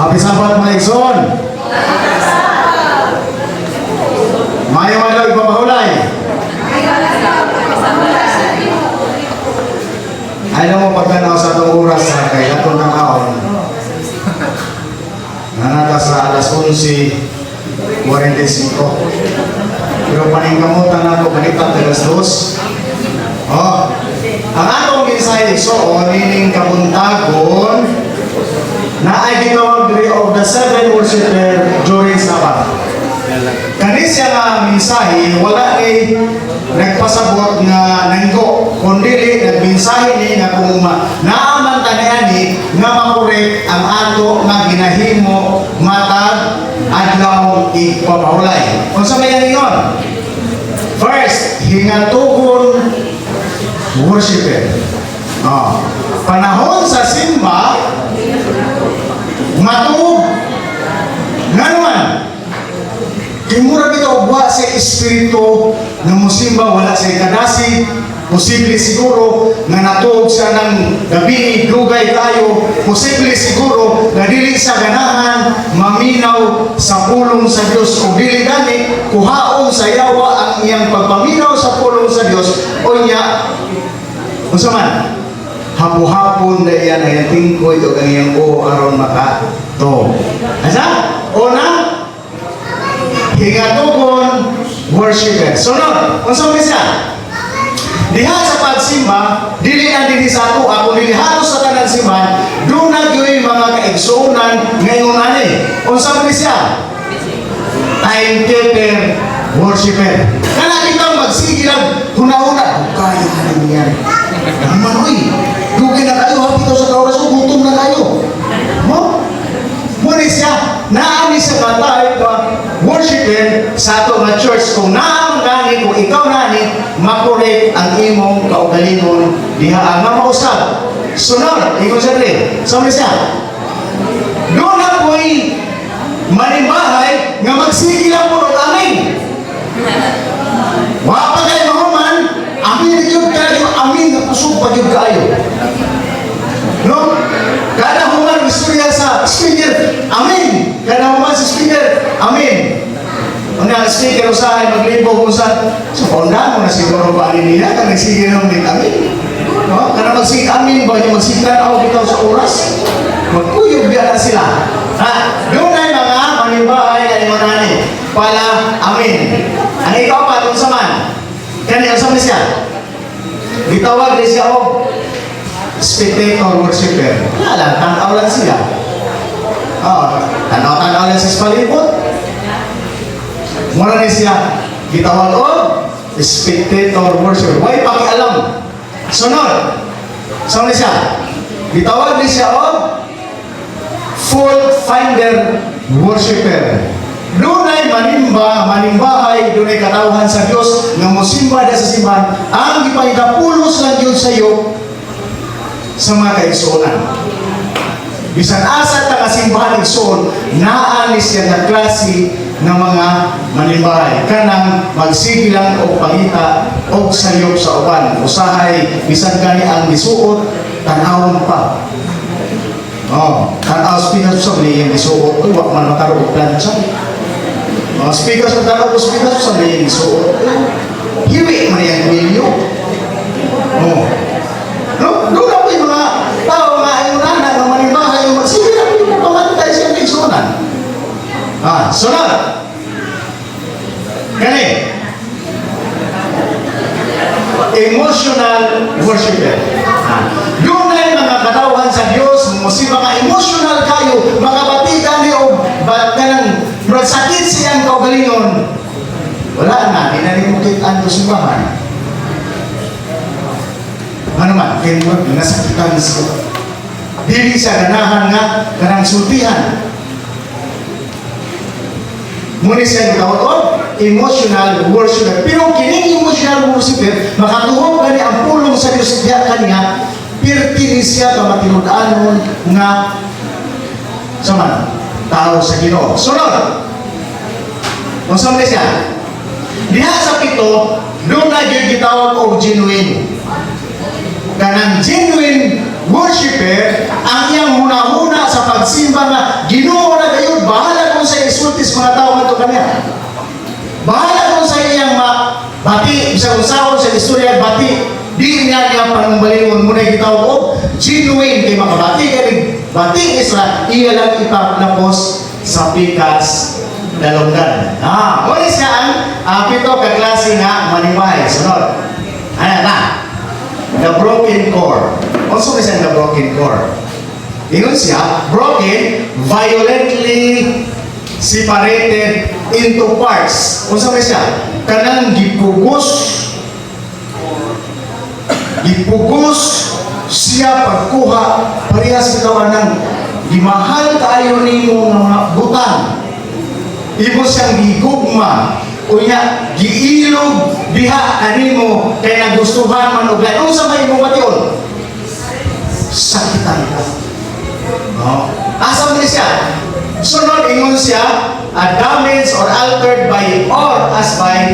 Sabat mga igsoon. Mayo man daw ipapahulay. Ayaw mo pagtanaw sa itong oras sa kay atong ng aon. Nanata sa alas 11:45. Pero paningkamutan na ito kanita alas 2. Ang atong mensahe igsoon ining kabuntagon na ay gitawag of the 7 worshiper during Sabbath. Kani siya nga mensahe wala ni nagpasabot nga nanggo kundi nagmensahe ni nga kung naaman taniani nga makorek ang ato nga ginahimo matag adlaw ipapahulay. Unsa may ingon? First, hingatugon worshiper. Panahon sa simba matuog nganuan kimura bitaw buwa sa espiritu ng musimba wala sa kadasi. Posible siguro na natuog siya ng gabi dugay tayo. Posible siguro na dili sa ganahan maminaw sa pulong sa Dios o dili gani kuhaon sa yawa ang iyang pagpaminaw sa pulong sa Dios o niya unsa man hapon-hapon na iyan ay tingkoy o ang iyang o aron makato. Asa? Una, hingatugon worshiper. Sunod, unsa man siya? Diha sa pagsimba, dili na dili sa ato, ako dili halos sa tanang simbahan, doon na gawin mga kaigsunan ngayon ani. Unsa man siya? Timekeeper worshiper. Kana kita magsige lang huna-huna, kaya na niyan. Naman oy, dugay na kayo, hapit sa oras ko, gutom na kayo. Muna siya, naani sa katay pa worshiper sa ato nga church. Kung naam gani, kung ikaw nani, makorek ang imong kaugalingon diha ang mamausap. Sunod, ikaw siya rin. Saan siya? Doon na po'y manimbahay nga magsige lang po ng amin. Wapa kayo mahuman, amin na yun kayo, amin na pusog pa yun kayo. No? Kada human istorya sa speaker, amin. Kada human sa speaker, amin. Ang speaker usahay maglibo kung sa pondan mo na siguro pa nila kung nagsige naman din amin. No? Kada magsige amin ba yung magsiglan ako bitaw sa oras? Magkuyog biya na sila. Doon ay mga manimbahay na limanani. Pala, amin. Ang ikaw pa, itong saman. Kanya, ang saman siya. Gitawag din siya o spectator worshiper. Wala lang, tanaw lang sila. Tanaw lang sa palibot. Muna din siya. Gitawag o spectator worshiper. Huwag pakialam. Sunod. Saman siya. Gitawag din siya o fault finder worshiper. Doon ay manimbahay, doon ay katawhan sa Diyos nga mosimba na sa simbahan ang ipaidapulos lang yun sa iyo sa mga kaigsuonan. Bisan asa ta kasimbahan igsuon, naalis yan na klase ng mga manimbahay. Kanang magsige lang o pangita o sayop sa uban. Usahay, bisan gani ang isuot, tanawon pa. Tanaw speaker sa may yung isuot, wak man makaroon plancha. Speaker sa tanaw ko speaker sa may yung isuot. Hiwi man yung milyo. Doon na po yung mga tao, mga ayunan na manimahay, yung magsige na po yung pamantay siya ng isuonan. Sunod. Gani. Emotional worshiper. Doon na yung mga katawhan sa Diyos, si mga emotional kayo, mga batikan niyo, ba't ka nang sakit siyang kaugalingon. Wala na, inanimukit ang simbahan. Ano man, kaya mo, nasakitan siya. Dili siya ganahan nga, kanang sultihan. Muna siya gitawag emotional worshiper. Pero kining emotional worshiper, makatuhog gani ang pulong sa Diyos diya kaniya, pertini siya ka matinud-anon nga saman, tao sa Ginoo. Sunod. Kung saan siya? Diha sa pito, doon na yung gitawag o genuine. Kanang genuine worshiper, ang iyang huna-huna sa pagsimba na Ginoo isultis mga tao nga ito kanya. Bahala kung sa iyang bati, sa usawon sa istorya, bati, di niya niya panumbalingon muna gitawag o genuine kay makabati kay bati isra iya lang ipapnapos sa pikas dalunggan. Muna siya ang pito ka klase nga manimahe. Sunod. Ano na? The broken core. Also is the broken core. Ingon siya, broken, violently separated into parts. Kung saan siya? Kanang gipugos siya pagkuha parehas ikaw ng gimahal kaayo nimo nga mga butang. Ibo siyang gigugma unya giilog diha kanimo kay nagustuhan man og lain. Unsa may imong mation? Sakitan ka. Asa man siya? Sunod ingon siya, damaged or altered by or as by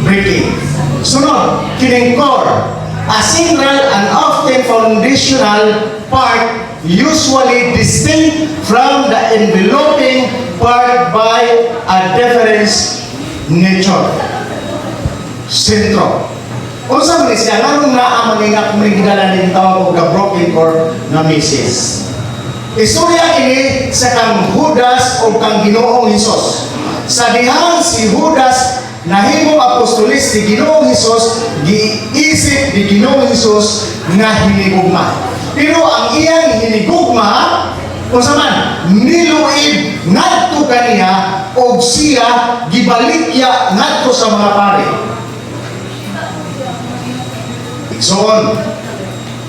breaking. Sunod, kining core, a central and often foundational part, usually distinct from the enveloping part by a different nature. Sentro. Kung saan man siya, nanong naamaning at manigdalan ng tawag o the broken core na misis. Istorya ini sa kang Judas o kang Ginoong Hesus. Sa dihang si Judas nahimong apostolis ni Ginoong Hesus, giisip ni Ginoong Hesus nga hinigugma. Pero ang iyang hinigugma, kung saan niluib ngadto kaniya o siya gibalikya ngadto sa mga pare. Ikson,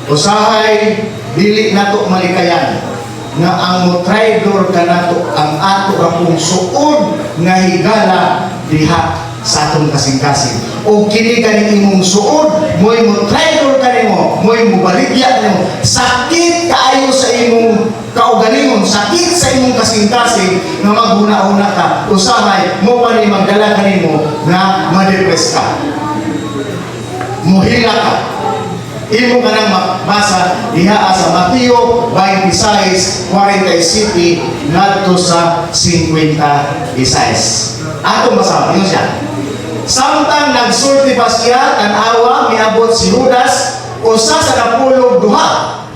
usahay dili nato malikayan nga ang motraidor ka nato ang ato akong suod nga higala diha sa atong kasing-kasing. O kini kaning imong suod, mo'y motraidor ka nimo, mo'y mubaligya nimo. Sakit kaayo sa imong kaugalingon, sakit sa imong kasing-kasing nga maghuna-huna ka. Usahay, mo pa ni magdala ka nimo nga ma-depress ka. Muhila ka. Imo ka nang magbasa diha sa Mateo 26:47 ngadto sa 56. Ato masabi yun siya. Samtang nagsulti pa siya, tanawa, miabot si Judas, usa sa napulog duha.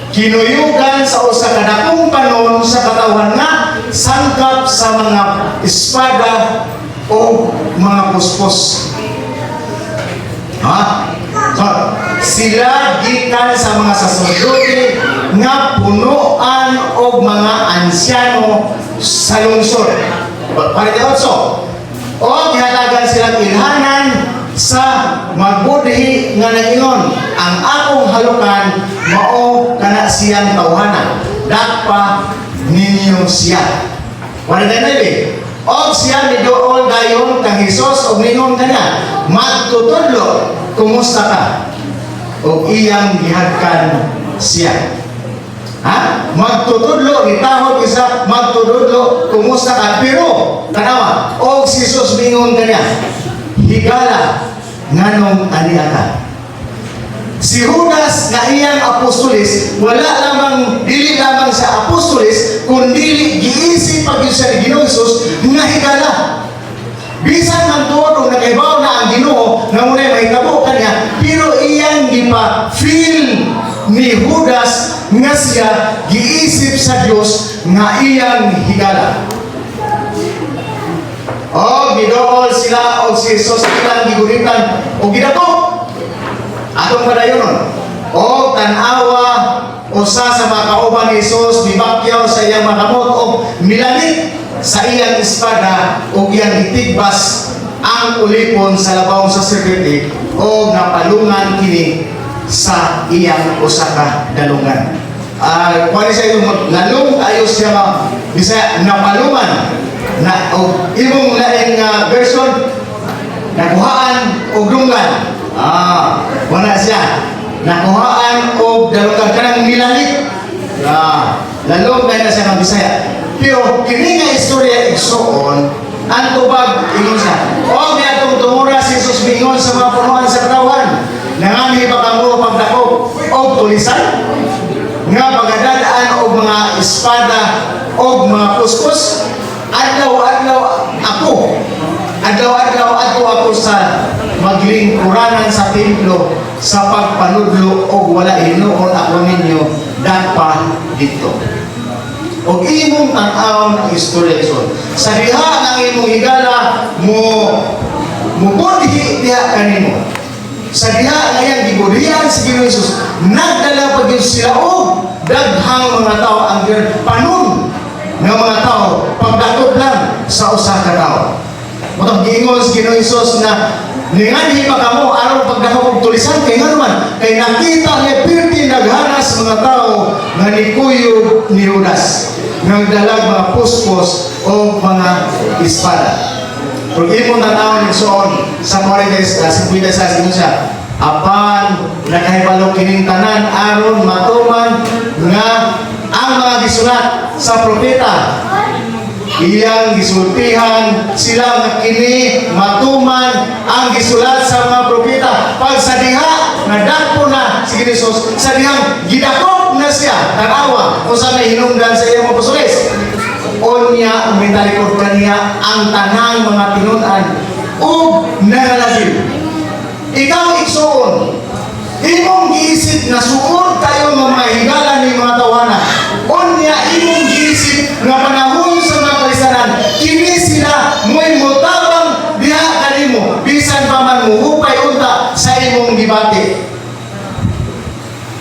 Kinuyugan sa usa ka dakong panon sa katawan nga sangkap sa mga espada o mga puspos. So, sila gikan sa mga saserdote nga punuan og mga ansyano sa lungsod. Pariteotso. O gihatagan silang ilhanan sa magbudhi nga nagingon, ang akong halukan mao kana siyang tawhana. Dakpa ninyo siya. Pariteotso. Og siya ni dool dayon kang Hesus og ningon kanya, magtutudlo, kumusta ka? Og iyang gihadkan siya. Magtutudlo, gitahod isa, magtutudlo, kumusta ka? Pero, tanawa, og si Hesus ningon kanya, higala, nganong aniata. Si Judas na iyang apostolis, wala lamang, dili lamang sa apostolis, kundi giisip pag siya ni Ginoong Hesus nga higala. Bisan man doon o nag-ibaw na ang Ginoo na muna mahitabo kanya, pero iyang gipa-feel ni Judas nga siya giisip sa Diyos nga iyang higala. O gidool sila o si Hesus ilang gigunitan o gidato. Atong padayonon, o tanawa usa sa mga kauban ni Hesus mibakyaw sa iyang makamot o milanit sa iyang espada o iyang itigbas ang ulipon sa labawong saserdote o napalungan kini sa iyang usa ka dalungan. Kuha siya yung lalong ayos siya bisa napalungan na o imong laing version nakuhaan o dungan. Wala siya. Nakuhaan o dalungan ka ng milanit. Lalong kaya na siya ng Bisaya. Pero kini nga istorya igsoon, ang tubag ingon siya. O may atong tumura si Jesus mingon sa mga punuan sa katawan. Nangami ba kamo pagdako o tulisan? Nga pagdadaan o mga espada o mga puspos. adlaw ako sa maglingkuranan sa templo sa pagpanudlo o wala hinuon ako ninyo dapa dito. O imong tanaw ng istorya sa diha ng imong higala mubudhi diha kanimo. Sa diha ngayang gibudhian si Ginoong Hesus, nagdala pa gyud sila og daghang mga tao ang panon ng mga tao pagdakop lang sa usa ka tawo. Matang giingon si Ginoong Hesus na ninganhi pa kamo aron pagdakop og tulisan kay nganuman kay nakita niya pirti naghanas mga tao nga nikuyog ni Judas nagdalag mga puspos o mga espada. Kung imo tanaw ni Soon sa 50 sa siya, apan nakahibalo kining tanan aron matuman nga ang mga gisulat sa propeta iyang gisultihan sila nga kini matuman ang gisulat sa mga propeta pag sa diha nadako na si Jesus sa dihang gidakop na siya tanawa kung sa may hinungdan sa iyang apostoles unya mitalikod kaniya ang tanang mga tinunan ug nalalagib. Ikaw igsuon imong giisip na suod kayo nga mga higala ni mga tawana unya imong giisip nga panahon sa mga kalisanan kini sila mo'y mutabang diha kanimo bisan pa man muhupay unta sa imong gibati.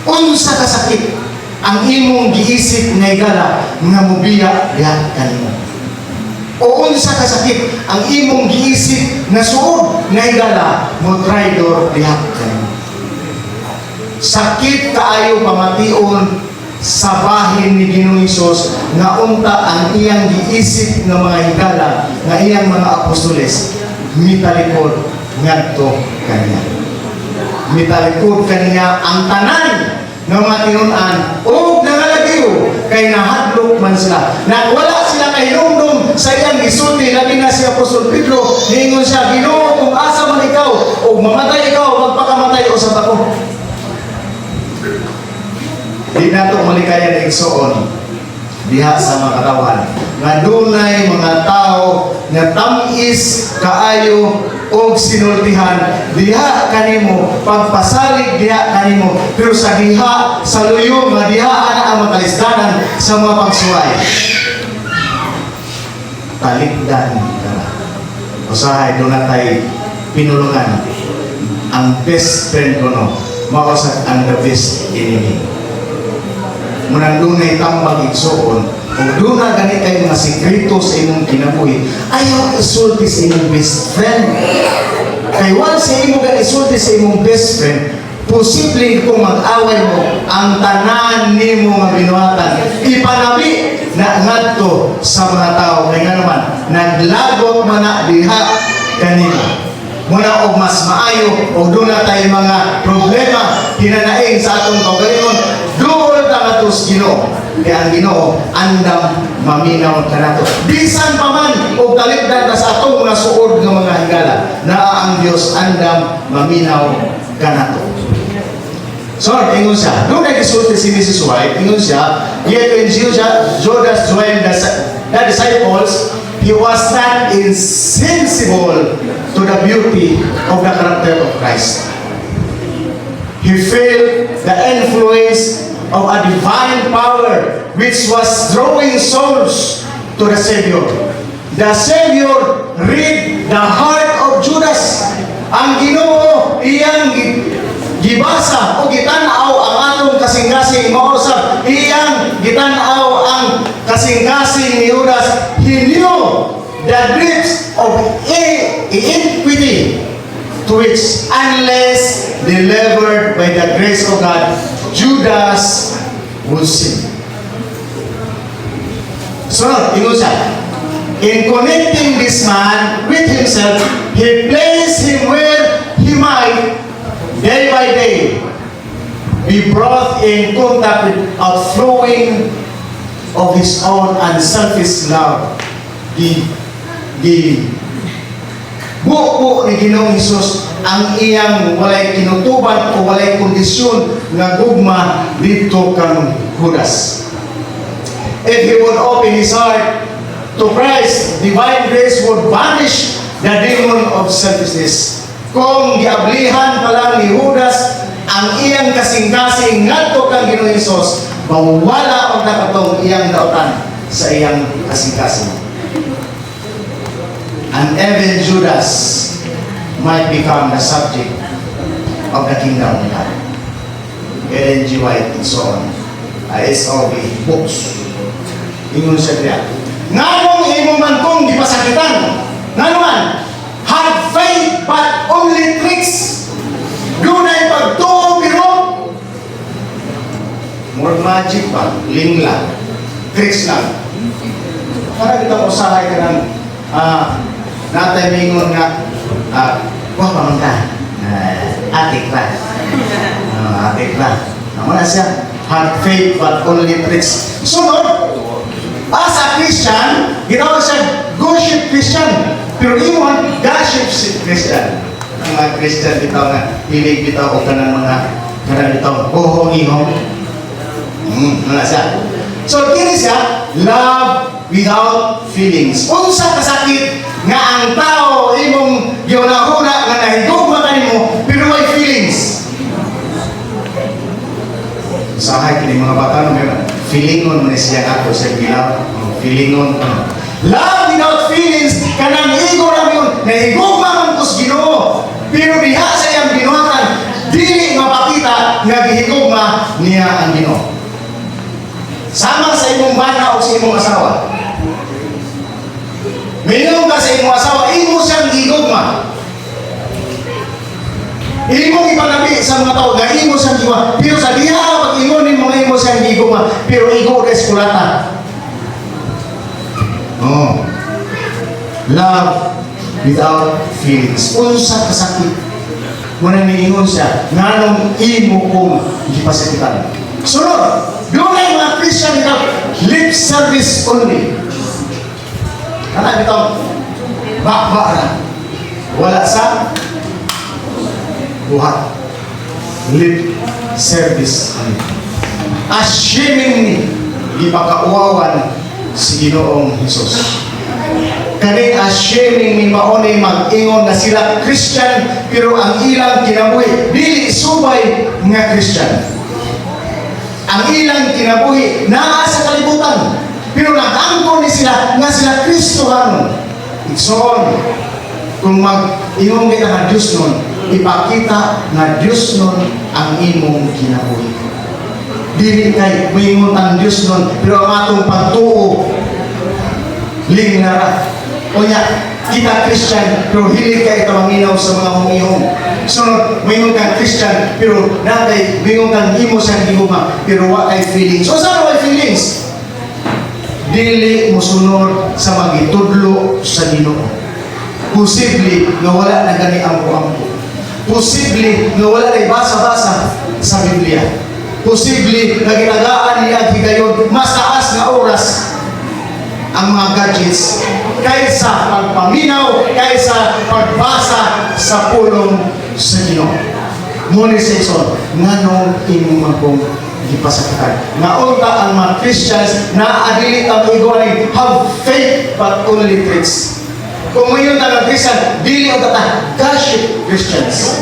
Unsa ka sakit ang imong giisip nga higala nga mubiya diha kanimo? O unsa ka sakit ang imong giisip nga suod nga higala mo traidor diha kanimo? Sakit kaayo pamation sa bahin ni Ginoong Hesus nga unta ang iyang giisip nga mga higala nga iyang mga apostoles mitalikod ngadto kaniya. Mitalikod kaniya ang tanan nga mga tinunan ug nangalagyo kay nahadlok man sila. Wala sila kahilumdum sa iyang gisulti labi na si Apostol Pedro niingon siya, Ginoo kung asa man ikaw ug mamatay ikaw magpakamatay usab ako. Di nato malikayan ng igsoon diha sa mga katawan nga dunay mga tao nga tamis kaayo og sinultihan diha kanimo pagpasalig diha kanimo pero sa diha sa luyo nga diha ana ang makalisdanan sa mga pagsuway talikdan kana usahay do natay pinulungan ang best friend ko no mao sa ang the best enemy. Munang dunay tambag igsuon o duna gani kay mga sikreto sa imong kinabuhi ayaw isulti sa imong best friend kay once sa imong isulti sa imong best friend posible kung mag-away mo ang tanan nimo nga binuhatan ipanabi na ngadto sa mga tao kay nga naman naglagot man na diha kanimo muna og mas maayo o duna tay mga problema hinanaing sa atong kaugalingon duol ta katos Ginoo kay ang Ginoo andam maminaw kanato bisan pa man og talibdan ta sa atong mga suod nga mga higala naa ang Dios andam maminaw kanato. So, ingon siya, doon nag-isulti si Mrs. White, ingon siya, yet when Judas joined the disciples, he was not insensible to the beauty of the character of Christ. He felt the influence of a divine power which was drawing souls to the Savior. The Savior read the heart of Judas. Ang Ginoo iyang gibasa o gitanaw ang atong kasing-kasing mausap iyang gitanaw ang kasing-kasing ni Judas. He knew the depths of iniquity to which unless delivered by the grace of God Judas would sin. So, ingon siya, in connecting this man with himself, he placed him where he might day by day be brought in contact with outflowing of his own unselfish love. Buo ni Ginoong Hesus ang iyang walay kinutuban o walay kondisyon nga gugma dito kang Judas. If he would open his heart to Christ, divine grace would banish the demon of selfishness. Kung giablihan pa lang ni Judas ang iyang kasing-kasing ngadto kang Ginoong Hesus, mawala og nakatong iyang dautan sa iyang kasing-kasing. And even Judas might become the subject of the kingdom of God. Ellen G. White and so on. SOB books. Ingon siya kaya. Nganong imo man kong gipasakitan? Ngano man? Have faith but only tricks. Dunay pagtuo biro. More magic pa. Ling lang. Tricks lang. Para kita usahay ka ng natay mingon nga wah pamangka. Atik pa. Atik pa. Naman na siya. Have faith but only tricks. Sunod, as a Christian, ginawa siya worship Christian. Pero iwan, worship Christian. Ang mga Christian bitaw na hilig bitaw o kanang mga kanang bitaw bohong-ihong. Wala siya. So, kini siya, love without feelings. Unsa kasakit nga ang tao imong gihuna-huna nga nahigugma kanimo pero may feelings. Sahay kini mga bata no meron feelingon man siya ako sa bilaw. Feelingon. Love without feelings kanang ego ra yun nahigugma man kus Ginoo. Pero diha sa iyang binuhatan dili mapakita nga gihigugma niya ang Ginoo. Sama sa imong bana o sa imong asawa. Minum ka sa imong asawa, imo siyang gihigugma. Imo ipanabi sa mga tao na imo siyang giwa. Pero sa diha pag ingonin mo imo siyang giguma, pero igo des kulata. Oh. Love without feelings. Unsa kasakit. Muna niingon siya, nganong imo kong gipasakitan. Sunod, doon ay mga Christian na lip service only. Kana bitaw, bakba na. Wala sa buhat. Lip service. Assuming di pakauawan si Ginoong Hesus. Kani assuming ni maone mag-ingon na sila Christian pero ang ilang kinabuhi dili subay nga Christian. Ang ilang kinabuhi naa sa kalibutan pero nag-angkon ni sila nga sila Kristohanon. Igsoon kung mag-ingon kita nga Diyos nun, ipakita na Diyos nun ang imong kinabuhi. Dili kay moingon ang Diyos nun, pero ang atong pagtuo lingnara. O niya, kita Christian, pero hilig ka ito manginaw sa mga humihong. Sunod, moingon kang Christian, pero natay, moingon kang imo siyang gihuma, pero wa kay feelings. O saan wa feelings? Dili mo sunod sa magitudlo sa Ginoo. Posible na wala na gani ampo-ampo. Posible na wala na basa-basa sa Biblia. Posible na ginagaan niya at higayon mas taas na oras ang mga gadgets kaysa pagpaminaw, kaysa pagbasa sa pulong sa Ginoo. Muna sa ison, nganong imong akong gipasakitan. Naunta ang mga Christians na adilit ang igawin, have faith but only tricks. Kung ngayon na Christian, dili ang tata, worship Christians.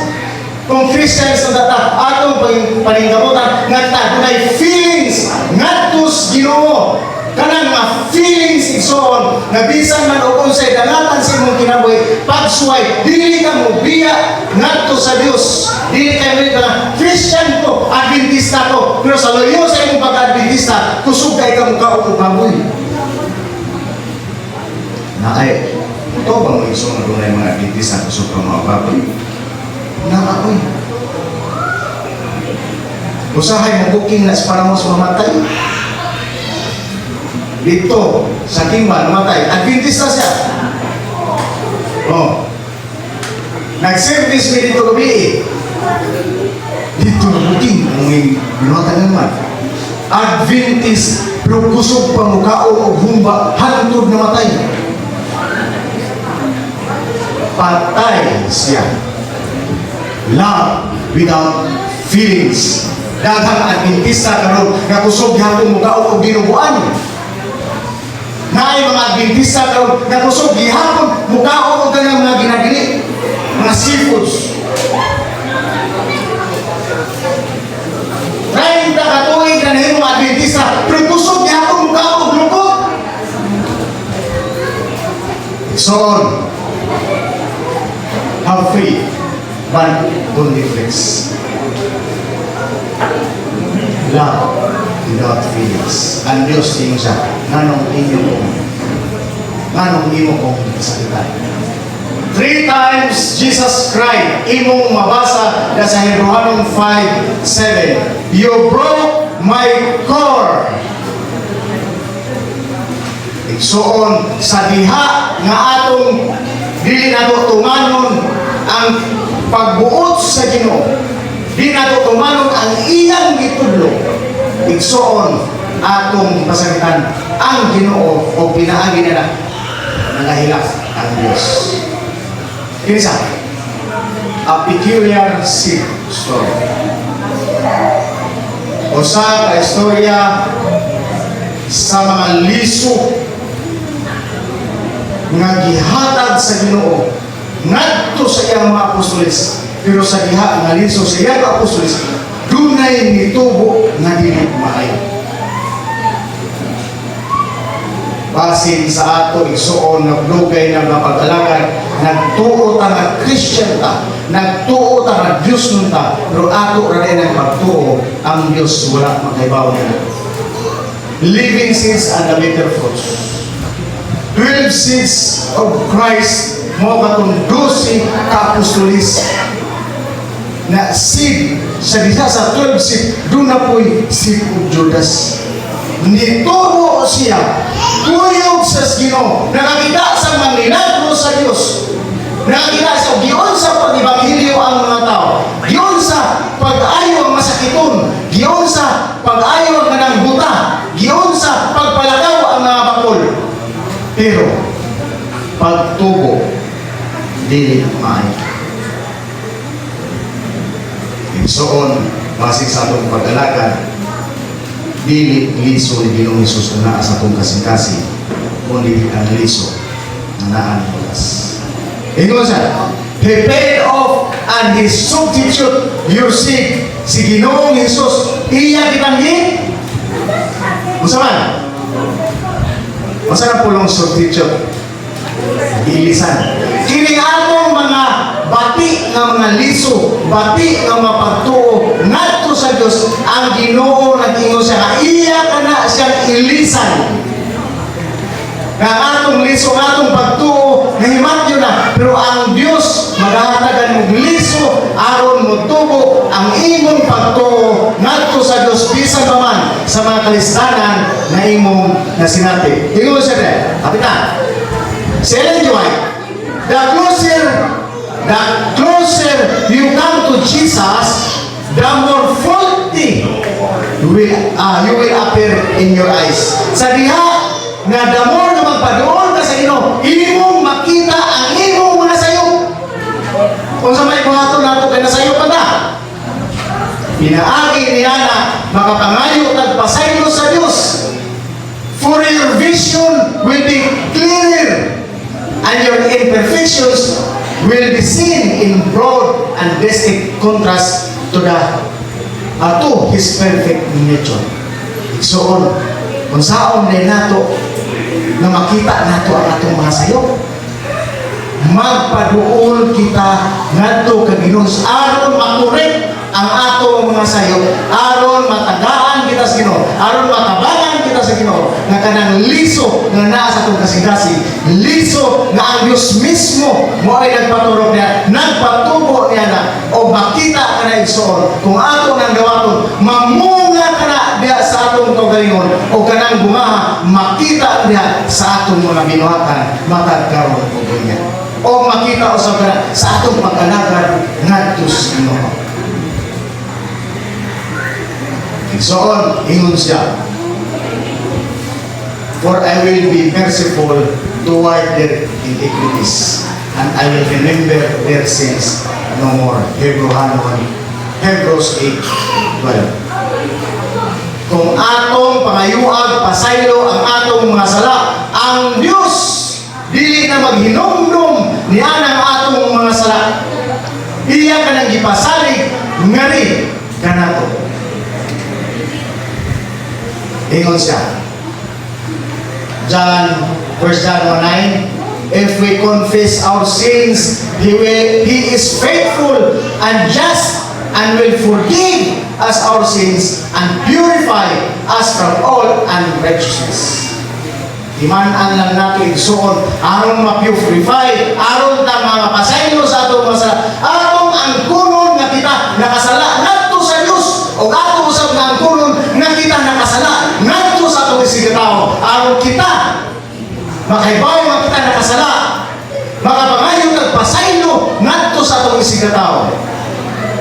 Kung Christians ang tata, atong paningkamutan, nga dunay feelings, ngatos Ginoo. Kanang mga feelings igsoon, na bisan man o unsay dangatan sa imong kinabuhi, pagsuway, dili ka mo biya ngadto sa Dios. Dili kayo ka Christian ko, Adventista ko, pero sa loyo sa imong pag-Adventista, kusog kay ka mukha o kabuhi. Nakay, ito ba mo iso na doon ay mga Adventista kusog ka mga baboy? Nakakoy. Usahay mo booking na para mo mamatay. Dito, sa Kingman, namatay. Adventista siya. Oh. Nag-service mo dito gabi. Dito na booking. Ang binawatan naman. Adventist, pero kusog pa mukhaon o humba, hantod na matay. Patay siya. Love without feelings. Daghang Adventista karon nga kusog hantod mukhaon o ginubuan. na ay mga Adventista daw na kusog gihapon mukhaon o ganang mga ginagili mga seafoods. 30 katuig na nahimong Adventista pero kusog gihapon mukhaon o glukot. So have faith but don't difference. Love without feelings. Ang Diyos tingin siya, nganong imo kong kasakitan. 3 times Jesus cried. Imong mabasa na sa Hebrew 5:7. You broke my core. Igsuon sa diha nga atong dili nato tumanon ang pagbuot sa Ginoo. Di nato tumanon ang iyang gitudlo. Igsuon atong pasakitan ang Ginoo o pinaagi na nangahilak ang Diyos. Kinsa? A peculiar seed story. Usa ka istorya sa mga liso nga gihatag sa Ginoo ngadto sa iyang mga apostoles, pero sa diha nga liso sa iyang apostoles dunay nitubo nga dili maayo. Basin sa ato igsuon nga blugay nga pag-alagan, nagtuo ta nga Christian ta, nagtuo ta nga Dios nun ta, pero ato ra din ang pagtuo ang Dios wala magkaibaw na. Living seeds and the bitter fruits. 12 seeds of Christ mo katong 12 ka-apostolis na seed sa diha sa 12 seed doon na po'y seed of Judas. Nitubo siya tuyog sa Ginoo, nakakita sa mga milagro sa Dios, nakakita sa giyon sa pag-ibanghilyo ang mga tao, giyon sa pag-ayo ang masakiton, giyon sa pag-ayo ang kanang buta, giyon sa pagpalagaw ang mga bakol. Pero pagtubo dili maayo. Igsuon base sa atong pag-alagan, dili liso ni Ginoong Hesus na naa sa atong kasing-kasing, kundi ang liso na naa ni Judas. Ingon siya, He paid off and He substitute your sin. Si Ginoong Hesus iya kitanggi. Unsa man? Unsa na pulong substitute? Ilisan. Kini atong mga bati nga mga liso, bati nga mga pagtuo ngadto sa Dios, ang Ginoo nag-ingon siya iya kana siyang ilisan. Nga atong liso, atong pagtuo nahimatyo na, pero ang Dios maghahatagan mo liso aron mo tubo ang imong pagtuo ngadto sa Dios bisan pa man sa mga kalistanan na imong nasinati. Ingon siya dere, kapitan. Ellen G. White, the closer you come to Jesus, the more faulty you will appear in your eyes. Sa diha na the more na magpadoon ka sa Ginoo, imong makita ang imong mga sayop. Kung sa may buhaton nato kay nasayop pa ta, pinaagi niya na makapangayo tagpasaylo sa Dios, for your vision will be clearer and your imperfections will be seen in broad and drastic contrast to His perfect nature. So, kung saan din nato na makita nato ang atong mga sayop, magpaduol kita ngadto kag Ginoo aron makorek ang atong mga sayop, aron matagaan kita sa Ginoo, aron matabangan kita sa Ginoo, nga kanang liso nga naa sa atong kasing-kasing, liso nga ang Dios mismo mo ay nagpaturog niya, nagpatubo niya na, o makita ka na igsoon, kung ato nang gawaton, mamunga ka na diha sa atong kaugalingon, o kanang bunga, makita diha sa atong mga binuhatan, matagkaroon ko niya. O makita usab ka sa atong pag-alagad ngadto sa Ginoo. Igsoon, ingon siya, for I will be merciful toward their iniquities, and I will remember their sins no more. Hebrews 8:12. kung atong pangayuag pasaylo ang atong mga sala, ang Dios dili na maghinumdum niya ang atong mga sala. Iya ka nang gipasalig ngari kanato. Ingon siya. John 1 John 1:9, if we confess our sins, He is faithful and just and will forgive us our sins and purify us from all unrighteousness. Iman-an lang natin igsuon, aron ma-purify, aron ta mga pasaylo sa atong masala, aron ang kunon nga kita nakasala ngadto sa Dios, o ato usab nga ang kunon nga kita nakasala ngadto sa atong isigataw, aron kita makaibaw nga kita nakasala, makapangayo kag pasaylo ngadto sa atong isigataw.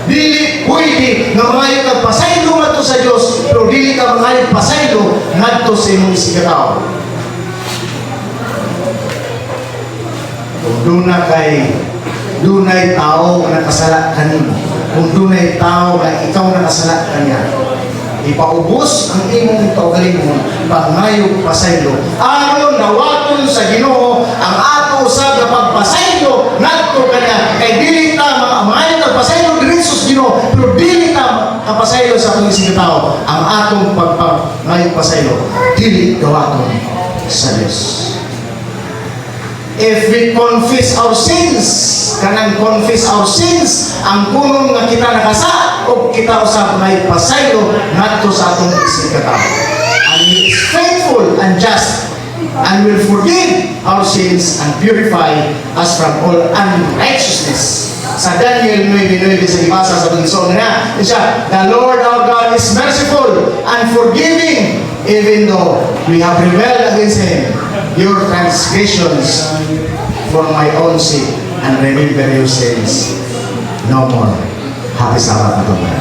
Dili pwede nga mangayo kag pasaylo ngadto sa Dios, pero dili ka mangayo pasaylo ngadto sa imong isigataw. Kung dunay tao nga nakasala kanimo, kung dunay tao nga ikaw nakasala kanya, ipaubos ang imong kaugalingon pangayo pasaylo, aron nawaton sa Ginoo ang ato usab nga pagpasaylo ngadto kanya, kay dili ta mangayo kag pasaylo diretso sa Ginoo, pero dili ta kapasaylo sa atong isig tao, ang atong pagpangayo pasaylo dili gawaton sa Dios. If we confess our sins, kanang confess our sins, ang kunon nga kita nakasa, o kita usab may pasaylo ngadto sa atong isigataw. And He is faithful and just, and will forgive our sins and purify us from all unrighteousness. Sa Daniel 9:9 sa ibasa sa Bangison na, siya, the Lord our God is merciful and forgiving, even though we have rebelled against Him. Your transgressions for my own sake, and remember your sins no more. Happy Sabbath, Amen.